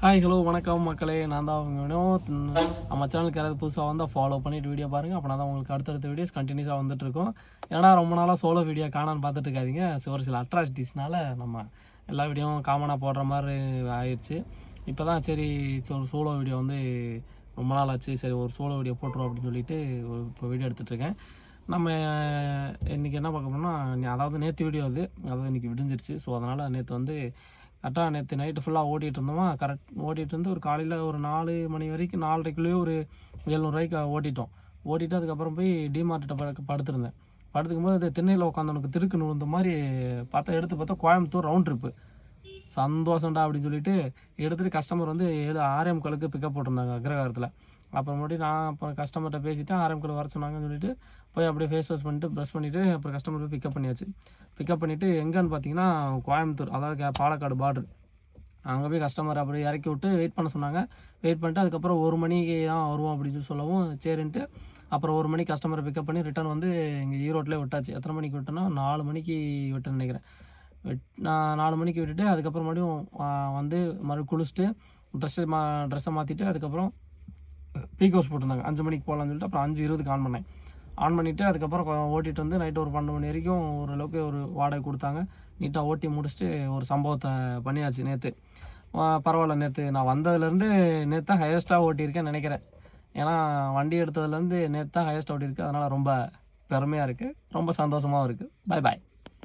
Hi hello வணக்கம் மக்களே, நான் தான் அவங்க வினோத். நம்ம சேனலுக்கு யாராவது புதுசாக வந்தால் ஃபாலோ பண்ணிவிட்டு வீடியோ பாருங்கள். அப்போ தான் உங்களுக்கு அடுத்தடுத்த வீடியோஸ் கண்டினியூஸாக வந்துட்டுருக்கோம். ஏன்னா ரொம்ப நாளாக சோலோ வீடியோ காணான்னு பார்த்துட்டு இருக்காதிங்க. ஒரு சில அட்ராசிட்டிஸ்னால நம்ம எல்லா வீடியோவும் காமனாக போடுற மாதிரி ஆயிடுச்சு. இப்போ தான் சரி ஒரு சோலோ வீடியோ வந்து ரொம்ப நாள் ஆச்சு, சரி ஒரு சோலோ வீடியோ போட்டுருவோம் அப்படின்னு சொல்லிட்டு இப்போ வீடியோ எடுத்துகிட்ருக்கேன். நம்ம இன்றைக்கி என்ன பார்க்க போகிறோம்னா, அதாவது நேற்று வீடியோ அதாவது இன்றைக்கி விடிஞ்சிருச்சு. ஸோ அதனால் நேற்று வந்து கரெக்டாக நேற்று நைட்டு ஃபுல்லாக ஓட்டிகிட்டு இருந்தோமா, ஓட்டிகிட்டு இருந்து ஒரு காலையில் ஒரு 4 மணி வரைக்கும் 4:30க்குள்ளேயே ஒரு 700 ஓட்டிட்டோம். ஓட்டிட்டு அதுக்கப்புறம் போய் டிமார்ட்டிட்ட படுத்திருந்தேன். படுத்துக்கும்போது அது திண்ணையில் உட்காந்தவனுக்கு திருக்கு நுழுந்த மாதிரி எடுத்து பார்த்தா கோயம்புத்தூர் ரவுண்ட் ட்ரிப்பு. சந்தோஷம்டா அப்படின்னு சொல்லிட்டு எடுத்துகிட்டு கஸ்டமர் வந்து 6:45க்கு பிக்கப் போட்டிருந்தாங்க அக்ரஹாரத்தில். அப்புறம் கஸ்டமர்கிட்ட பேசிவிட்டு 6:45 வர சொன்னாங்கன்னு சொல்லிட்டு போய் அப்படியே ஃபேஸ் வாஷ் பண்ணிட்டு ப்ரஷ் பண்ணிவிட்டு அப்புறம் கஸ்டமர் போய் பிக்கப் பண்ணியாச்சு. பிக்கப் பண்ணிவிட்டு எங்கேன்னு பார்த்தீங்கன்னா கோயம்புத்தூர், அதாவது பாலக்காடு பார்டர். அங்கே போய் கஸ்டமர் அப்படியே இறக்கி விட்டு வெயிட் பண்ண சொன்னாங்க. வெயிட் பண்ணிட்டு அதுக்கப்புறம் 1 மணிக்கு தான் வருவோம் அப்படின்னு சொல்லவும் சரின்ட்டு அப்புறம் 1 மணிக்கு கஸ்டமரை பிக்கப் பண்ணி ரிட்டர்ன் வந்து இங்கே ஈரோட்டில் விட்டாச்சு. எத்தனை மணிக்கு விட்டோன்னா 4 மணிக்கு விட்டேன்னு நினைக்கிறேன். நான் 4 மணிக்கு விட்டுட்டு அதுக்கப்புறம் வந்து மறுபடியும் குளிச்சுட்டு ட்ரெஸ்ஸை மாற்றிட்டு அதுக்கப்புறம் பீக் ஹவுஸ் போட்டிருந்தாங்க. 5 மணிக்கு போகலான்னு சொல்லிட்டு அப்புறம் 5:20க்கு ஆன் பண்ணேன். ஆன் பண்ணிவிட்டு அதுக்கப்புறம் ஓட்டிகிட்டு வந்து நைட்டு ஒரு 12 மணி வரைக்கும் ஓரளவுக்கு ஒரு வாடகை கொடுத்தாங்க. நீட்டாக ஓட்டி முடிச்சுட்டு ஒரு சம்பவத்தை பண்ணியாச்சு நேற்று. பரவாயில்ல, நேற்று நான் வந்ததுலேருந்து நேற்று தான் ஹையஸ்ட்டாக ஓட்டியிருக்கேன்னு நினைக்கிறேன். ஏன்னா வண்டி எடுத்ததுலேருந்து நேற்று தான் ஹையஸ்ட்டாக ஓட்டியிருக்கேன். அதனால் ரொம்ப பெருமையாக இருக்குது, ரொம்ப சந்தோஷமாகவும் இருக்குது. பாய்.